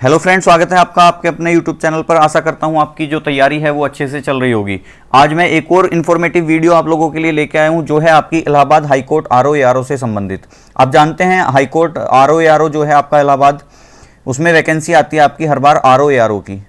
Hello friends, स्वागत है आपका आपके अपने यूट्यूब चैनल पर। आशा करता हूं आपकी जो तैयारी है वो अच्छे से चल रही होगी। आज मैं एक और इन्फॉर्मेटिव वीडियो आप लोगों के लिए लेके आया हूं, जो है आपकी इलाहाबाद हाईकोर्ट आरओ से संबंधित। आप जानते हैं हाईकोर्ट आरओ जो है आपका इलाहाबाद, उसमें वैकेंसी आती है आपकी हर बार आरओ की।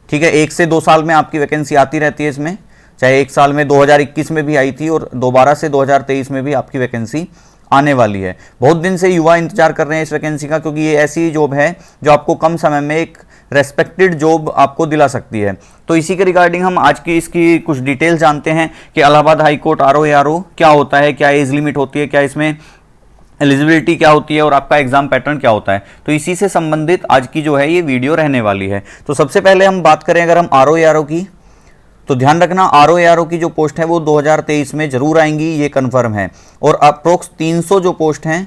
ठीक है, 1 से 2 साल में आपकी वैकेंसी आती रहती है इसमें। चाहे एक साल में 2021 में भी आई थी और दोबारा से 2023 में भी आपकी वैकेंसी आने वाली है। बहुत दिन से युवा इंतजार कर रहे हैं इस वैकेंसी का, क्योंकि ये ऐसी जॉब है जो आपको कम समय में एक रेस्पेक्टेड जॉब आपको दिला सकती है। तो इसी के रिगार्डिंग हम आज की इसकी कुछ डिटेल्स जानते हैं कि इलाहाबाद हाईकोर्ट आरओ क्या होता है, क्या एज लिमिट होती है, क्या इसमें एलिजिबिलिटी क्या होती है और आपका एग्जाम पैटर्न क्या होता है। तो इसी से संबंधित आज की जो है ये वीडियो रहने वाली है। तो सबसे पहले हम बात करें अगर हम आरओ की, तो ध्यान रखना आरओ की जो पोस्ट है वो 2023 में जरूर आएंगी, ये कंफर्म है। और अप्रोक्स 300 जो पोस्ट हैं,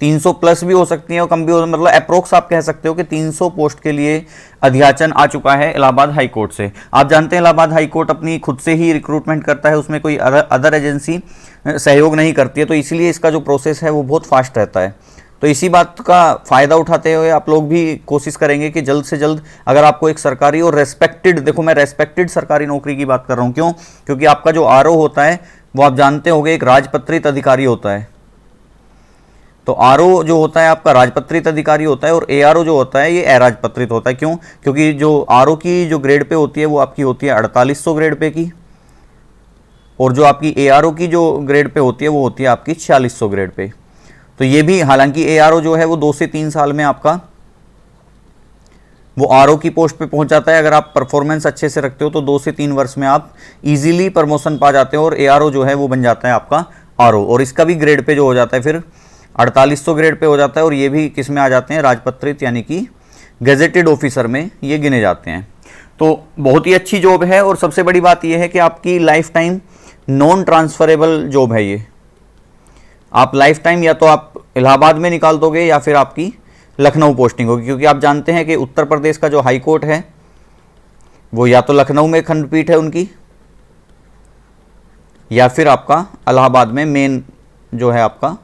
300 प्लस भी हो सकती है और कम भी हो, मतलब अप्रोक्स आप कह सकते हो कि 300 पोस्ट के लिए अध्याचन आ चुका है इलाहाबाद हाईकोर्ट से। आप जानते हैं इलाहाबाद हाईकोर्ट अपनी खुद से ही रिक्रूटमेंट करता है, उसमें कोई अदर एजेंसी सहयोग नहीं करती है, तो इसीलिए इसका जो प्रोसेस है वो बहुत फास्ट रहता है। तो इसी बात का फ़ायदा उठाते हुए आप लोग भी कोशिश करेंगे कि जल्द से जल्द अगर आपको एक सरकारी और रेस्पेक्टेड, देखो मैं रेस्पेक्टेड सरकारी नौकरी की बात कर रहा हूँ, क्यों? क्योंकि आपका जो आरओ होता है वो आप जानते होंगे एक राजपत्रित अधिकारी होता है। तो आरओ जो होता है आपका राजपत्रित अधिकारी होता है और एआरओ जो होता है ये अराजपत्रित होता है। क्यों? क्योंकि जो आरओ की जो ग्रेड पे होती है वो आपकी होती है 4800 ग्रेड पे की, और जो आपकी एआरओ की जो ग्रेड पे होती है वो होती है आपकी 4600 ग्रेड पे। तो ये भी, हालांकि एआरओ जो है वो 2 से 3 साल में आपका वो आरओ की पोस्ट पे पहुंच जाता है। अगर आप परफॉर्मेंस अच्छे से रखते हो तो 2 से 3 वर्ष में आप इजीली प्रमोशन पा जाते हो और एआरओ जो है वो बन जाता है आपका आरओ। और इसका भी ग्रेड पे जो हो जाता है फिर 4800 ग्रेड पे हो जाता है, और ये भी किस में आ जाते हैं? राजपत्रित यानी कि गेजेटेड ऑफिसर में ये गिने जाते हैं। तो बहुत ही अच्छी जॉब है, और सबसे बड़ी बात यह है कि आपकी life time non transferable job है ये। आप लाइफ टाइम या तो आप इलाहाबाद में निकाल दोगे या फिर आपकी लखनऊ पोस्टिंग होगी, क्योंकि आप जानते हैं कि उत्तर प्रदेश का जो हाई कोर्ट है वो या तो लखनऊ में खंडपीठ है उनकी, या फिर आपका इलाहाबाद में मेन जो है आपका,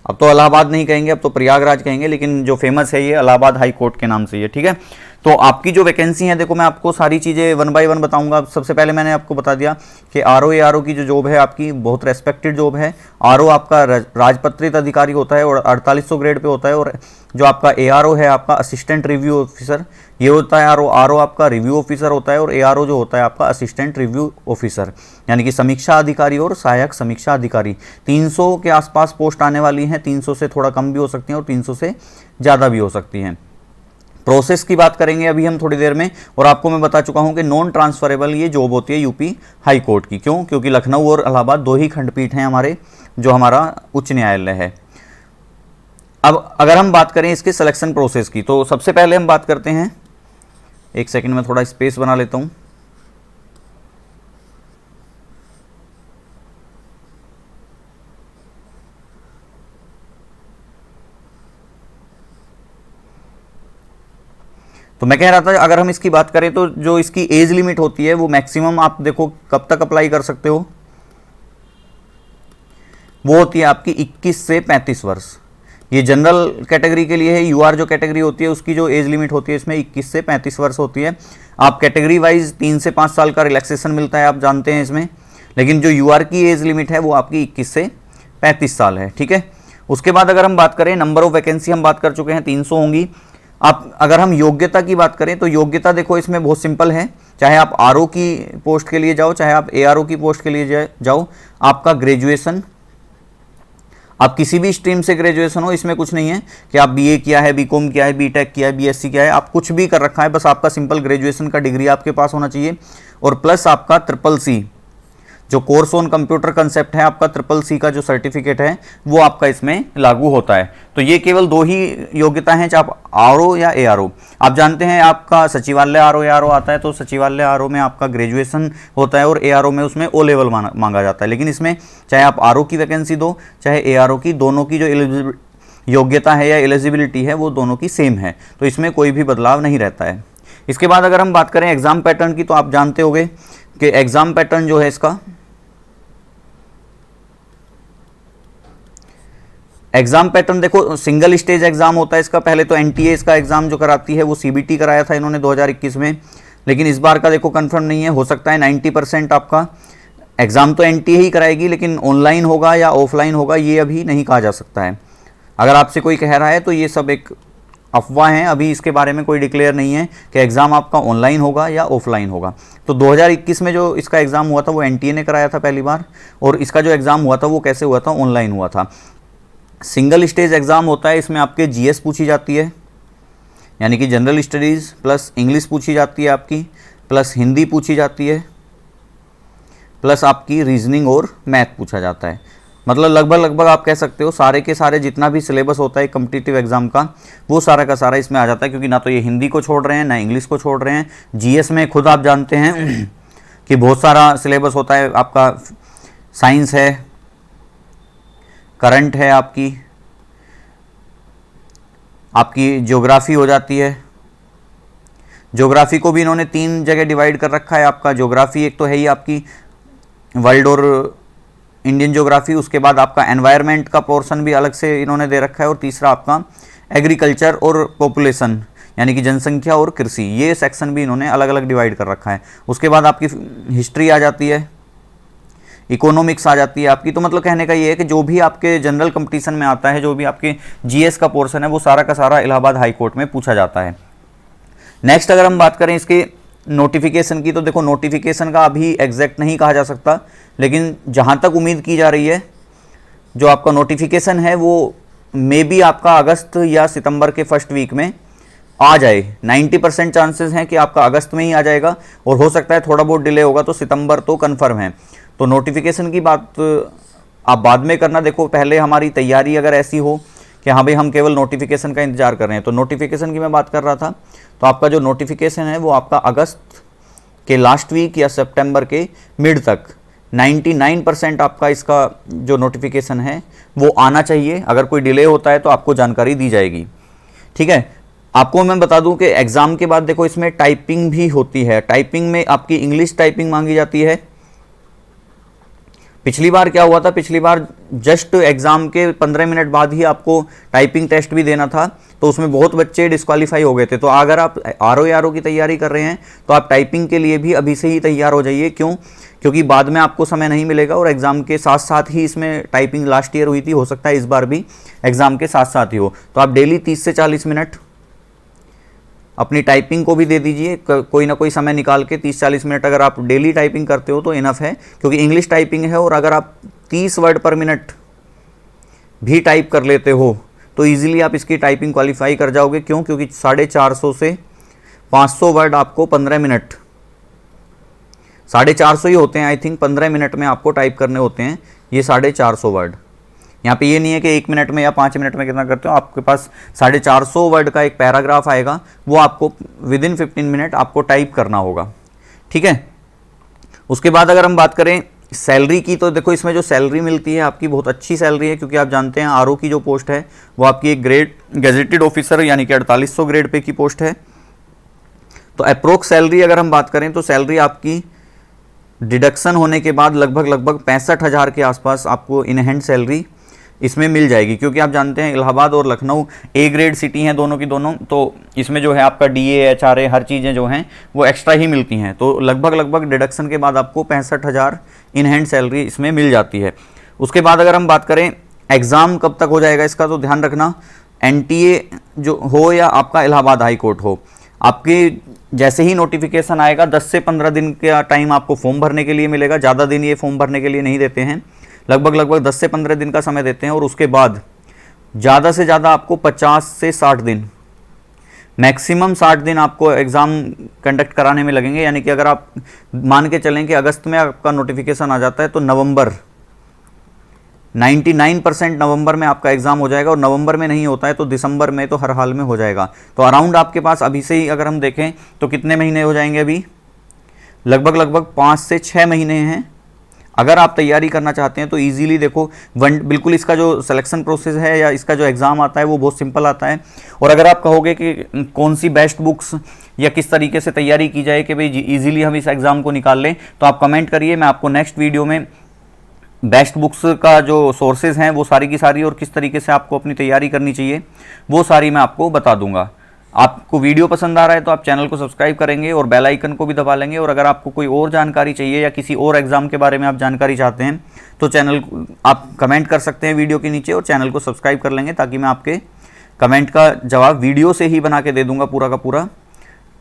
अब तो इलाहाबाद नहीं कहेंगे, अब तो प्रयागराज कहेंगे, लेकिन जो फेमस है ये इलाहाबाद हाई कोर्ट के नाम से ही है। ठीक है, तो आपकी जो वैकेंसी है, देखो मैं आपको सारी चीज़ें 1 बाय 1 बताऊंगा। सबसे पहले मैंने आपको बता दिया कि आरओ की जो जॉब है आपकी बहुत रेस्पेक्टेड जॉब है। आरओ आपका राजपत्रित अधिकारी होता है और 4800 ग्रेड पे होता है, और जो आपका एआरओ है आपका असिस्टेंट रिव्यू ऑफिसर ये होता है। आरओ आपका रिव्यू ऑफिसर होता है और एआरओ जो होता है आपका असिस्टेंट रिव्यू ऑफिसर, यानी कि समीक्षा अधिकारी और सहायक समीक्षा अधिकारी। 300 के आसपास पोस्ट आने वाली हैं, 300 से थोड़ा कम भी हो सकती हैं और 300 से ज़्यादा भी हो सकती हैं। प्रोसेस की बात करेंगे अभी हम थोड़ी देर में, और आपको मैं बता चुका हूं कि नॉन ट्रांसफरेबल ये जॉब होती है यूपी हाई कोर्ट की। क्यों? क्योंकि लखनऊ और इलाहाबाद 2 ही खंडपीठ हैं हमारे, जो हमारा उच्च न्यायालय है। अब अगर हम बात करें इसके सिलेक्शन प्रोसेस की, तो सबसे पहले हम बात करते हैं, एक सेकंड में थोड़ा स्पेस बना लेता हूं। तो मैं कह रहा था अगर हम इसकी बात करें तो जो इसकी एज लिमिट होती है वो मैक्सिमम आप देखो कब तक अप्लाई कर सकते हो, वो होती है आपकी 21 से 35 वर्ष। ये जनरल कैटेगरी के लिए है। यूआर जो कैटेगरी होती है उसकी जो एज लिमिट होती है इसमें 21 से 35 वर्ष होती है। आप कैटेगरी वाइज 3 से 5 साल का रिलैक्सेशन मिलता है, आप जानते हैं इसमें, लेकिन जो यूआर की एज लिमिट है वो आपकी 21 से 35 साल है। ठीक है, उसके बाद अगर हम बात करें नंबर ऑफ वैकेंसी, हम बात कर चुके हैं 300 होंगी। आप अगर हम योग्यता की बात करें तो योग्यता देखो इसमें बहुत सिंपल है, चाहे आप आरओ की पोस्ट के लिए जाओ चाहे आप एआरओ की पोस्ट के लिए जाओ, आपका ग्रेजुएशन, आप किसी भी स्ट्रीम से ग्रेजुएशन हो, इसमें कुछ नहीं है कि आप बीए किया है, बीकॉम किया है, बीटेक किया है, बीएससी किया है, आप कुछ भी कर रखा है, बस आपका सिंपल ग्रेजुएशन का डिग्री आपके पास होना चाहिए, और प्लस आपका CCC जो कोर्स ऑन कंप्यूटर कंसेप्ट है आपका, CCC का जो सर्टिफिकेट है वो आपका इसमें लागू होता है। तो ये केवल 2 ही योग्यता हैं, चाहे आप आरओ या एआरओ। आप जानते हैं आपका सचिवालय आरओ एआरओ आता है, तो सचिवालय आरओ में आपका ग्रेजुएशन होता है और एआरओ में उसमें ओ लेवल मांगा जाता है। लेकिन इसमें चाहे आप आरओ की वैकेंसी दो चाहे एआरओ की, दोनों की जो योग्यता है या एलिजिबिलिटी है वो दोनों की सेम है, तो इसमें कोई भी बदलाव नहीं रहता है। इसके बाद अगर हम बात करें एग्जाम पैटर्न की, तो आप जानते होंगे कि एग्जाम पैटर्न जो है इसका एग्जाम पैटर्न देखो, सिंगल स्टेज एग्जाम होता है इसका। पहले तो एनटीए इसका एग्जाम जो कराती है वो सीबीटी कराया था इन्होंने 2021 में, लेकिन इस बार का देखो कंफर्म नहीं है, हो सकता है 90% आपका एग्जाम तो एनटीए ही कराएगी, लेकिन ऑनलाइन होगा या ऑफलाइन होगा ये अभी नहीं कहा जा सकता है। अगर आपसे कोई कह रहा है तो ये सब एक अफवाह हैं, अभी इसके बारे में कोई डिक्लेयर नहीं है कि एग्ज़ाम आपका ऑनलाइन होगा या ऑफलाइन होगा। तो 2021 में जो इसका एग्ज़ाम हुआ था वो एनटीए ने कराया था पहली बार, और इसका जो एग्ज़ाम हुआ था वो कैसे हुआ था, ऑनलाइन हुआ था। सिंगल स्टेज एग्ज़ाम होता है, इसमें आपके जीएस पूछी जाती है, यानी कि जनरल स्टडीज़ प्लस इंग्लिश पूछी जाती है आपकी, प्लस हिंदी पूछी जाती है, प्लस आपकी रीजनिंग और मैथ पूछा जाता है। मतलब लगभग आप कह सकते हो सारे के सारे जितना भी सिलेबस होता है कॉम्पिटिटिव एग्जाम का वो सारा का सारा इसमें आ जाता है, क्योंकि ना तो ये हिंदी को छोड़ रहे हैं ना इंग्लिश को छोड़ रहे हैं। जीएस में खुद आप जानते हैं कि बहुत सारा सिलेबस होता है आपका, साइंस है, करंट है, आपकी ज्योग्राफी हो जाती है। ज्योग्राफी को भी इन्होंने 3 जगह डिवाइड कर रखा है आपका। ज्योग्राफी एक तो है ही आपकी वर्ल्ड और इंडियन ज्योग्राफी, उसके बाद आपका एनवायरनमेंट का पोर्शन भी अलग से इन्होंने दे रखा है, और तीसरा आपका एग्रीकल्चर और पॉपुलेशन यानी कि जनसंख्या और कृषि, ये सेक्शन भी इन्होंने अलग अलग डिवाइड कर रखा है। उसके बाद आपकी हिस्ट्री आ जाती है, इकोनॉमिक्स आ जाती है आपकी। तो मतलब कहने का ये है कि जो भी आपके जनरल कंपटीशन में आता है, जो भी आपके जीएस का पोर्शन है वो सारा का सारा इलाहाबाद हाई कोर्ट में पूछा जाता है। नेक्स्ट अगर हम बात करें इसके नोटिफिकेशन की, तो देखो नोटिफिकेशन का अभी एग्जैक्ट नहीं कहा जा सकता, लेकिन जहाँ तक उम्मीद की जा रही है जो आपका नोटिफिकेशन है वो मे बी आपका अगस्त या सितंबर के फर्स्ट वीक में आ जाए। 90% चांसेस हैं कि आपका अगस्त में ही आ जाएगा, और हो सकता है थोड़ा बहुत डिले होगा, तो सितंबर तो कन्फर्म है। तो नोटिफिकेशन की बात आप बाद में करना। देखो पहले हमारी तैयारी अगर ऐसी हो कि हाँ भाई हम केवल नोटिफिकेशन का इंतजार कर रहे हैं, तो नोटिफिकेशन की मैं बात कर रहा था, तो आपका जो नोटिफिकेशन है वो आपका अगस्त के लास्ट वीक या सितंबर के मिड तक 99% आपका इसका जो नोटिफिकेशन है वो आना चाहिए। अगर कोई डिले होता है तो आपको जानकारी दी जाएगी, ठीक है। आपको मैं बता दूं कि एग्ज़ाम के बाद देखो इसमें टाइपिंग भी होती है। टाइपिंग में आपकी इंग्लिश टाइपिंग मांगी जाती है। पिछली बार क्या हुआ था, पिछली बार जस्ट एग्ज़ाम के 15 मिनट बाद ही आपको टाइपिंग टेस्ट भी देना था, तो उसमें बहुत बच्चे डिस्क्वालीफाई हो गए थे। तो अगर आप आरओ की तैयारी कर रहे हैं तो आप टाइपिंग के लिए भी अभी से ही तैयार हो जाइए। क्यों? क्योंकि बाद में आपको समय नहीं मिलेगा, और एग्ज़ाम के साथ साथ ही इसमें टाइपिंग लास्ट ईयर हुई थी, हो सकता है इस बार भी एग्ज़ाम के साथ साथ ही हो। तो आप डेली 30 से 40 मिनट अपनी टाइपिंग को भी दे दीजिए, कोई ना कोई समय निकाल के 30-40 मिनट अगर आप डेली टाइपिंग करते हो तो इनफ है, क्योंकि इंग्लिश टाइपिंग है। और अगर आप 30 वर्ड पर मिनट भी टाइप कर लेते हो तो इजीली आप इसकी टाइपिंग क्वालिफाई कर जाओगे। क्यों? क्योंकि 450 से 500 वर्ड आपको 15 मिनट, 450 ही होते हैं आई थिंक, 15 मिनट में आपको टाइप करने होते हैं ये 450 वर्ड। यहाँ पे ये नहीं है कि 1 मिनट में या 5 मिनट में कितना करते हो, आपके पास 450 वर्ड का एक पैराग्राफ आएगा, वो आपको विदिन 15 मिनट आपको टाइप करना होगा, ठीक है। उसके बाद अगर हम बात करें सैलरी की, तो देखो इसमें जो सैलरी मिलती है आपकी बहुत अच्छी सैलरी है, क्योंकि आप जानते हैं आरओ की जो पोस्ट है वो आपकी एक ग्रेड गेजेटेड ऑफिसर यानी कि 4800 ग्रेड पे की पोस्ट है। तो अप्रोक्स सैलरी अगर हम बात करें तो सैलरी आपकी डिडक्शन होने के बाद लगभग 65,000 के आसपास आपको इन हैंड सैलरी इसमें मिल जाएगी। क्योंकि आप जानते हैं इलाहाबाद और लखनऊ ए ग्रेड सिटी हैं दोनों की दोनों, तो इसमें जो है आपका डीए एचआरए हर चीज़ें जो हैं वो एक्स्ट्रा ही मिलती हैं। तो लगभग डिडक्शन के बाद आपको 65,000 इन हैंड सैलरी इसमें मिल जाती है। उसके बाद अगर हम बात करें एग्ज़ाम कब तक हो जाएगा इसका, तो ध्यान रखना एनटीए जो हो या आपका इलाहाबाद हाई कोर्ट हो, आपके जैसे ही नोटिफिकेशन आएगा 10 से 15 दिन का टाइम आपको फॉर्म भरने के लिए मिलेगा। ज़्यादा दिन ये फॉर्म भरने के लिए नहीं देते हैं, लगभग 10 से 15 दिन का समय देते हैं। और उसके बाद ज़्यादा से ज़्यादा आपको 50 से 60 दिन, मैक्सिमम 60 दिन आपको एग्ज़ाम कंडक्ट कराने में लगेंगे। यानी कि अगर आप मान के चलें कि अगस्त में आपका नोटिफिकेशन आ जाता है तो नवंबर 99% नवंबर में आपका एग्ज़ाम हो जाएगा, और नवंबर में नहीं होता है तो दिसंबर में तो हर हाल में हो जाएगा। तो अराउंड आपके पास अभी से ही अगर हम देखें तो कितने महीने हो जाएंगे, अभी लगभग 5 से 6 महीने हैं। अगर आप तैयारी करना चाहते हैं तो इजीली देखो बिल्कुल इसका जो सिलेक्शन प्रोसेस है या इसका जो एग्ज़ाम आता है वो बहुत सिंपल आता है। और अगर आप कहोगे कि कौन सी बेस्ट बुक्स या किस तरीके से तैयारी की जाए कि भाई इजीली हम इस एग्ज़ाम को निकाल लें, तो आप कमेंट करिए, मैं आपको नेक्स्ट वीडियो में बेस्ट बुक्स का जो सोर्सेज हैं वो सारी की सारी और किस तरीके से आपको अपनी तैयारी करनी चाहिए वो सारी मैं आपको बता दूंगा। आपको वीडियो पसंद आ रहा है तो आप चैनल को सब्सक्राइब करेंगे और बेल आइकन को भी दबा लेंगे। और अगर आपको कोई और जानकारी चाहिए या किसी और एग्जाम के बारे में आप जानकारी चाहते हैं तो चैनल आप कमेंट कर सकते हैं वीडियो के नीचे और चैनल को सब्सक्राइब कर लेंगे, ताकि मैं आपके कमेंट का जवाब वीडियो से ही बना के दे दूंगा पूरा का पूरा।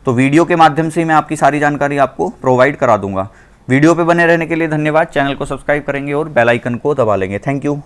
तो वीडियो के माध्यम से मैं आपकी सारी जानकारी आपको प्रोवाइड करा दूंगा। वीडियो पे बने रहने के लिए धन्यवाद। चैनल को सब्सक्राइब करेंगे और बेल आइकन को दबा लेंगे। Thank you.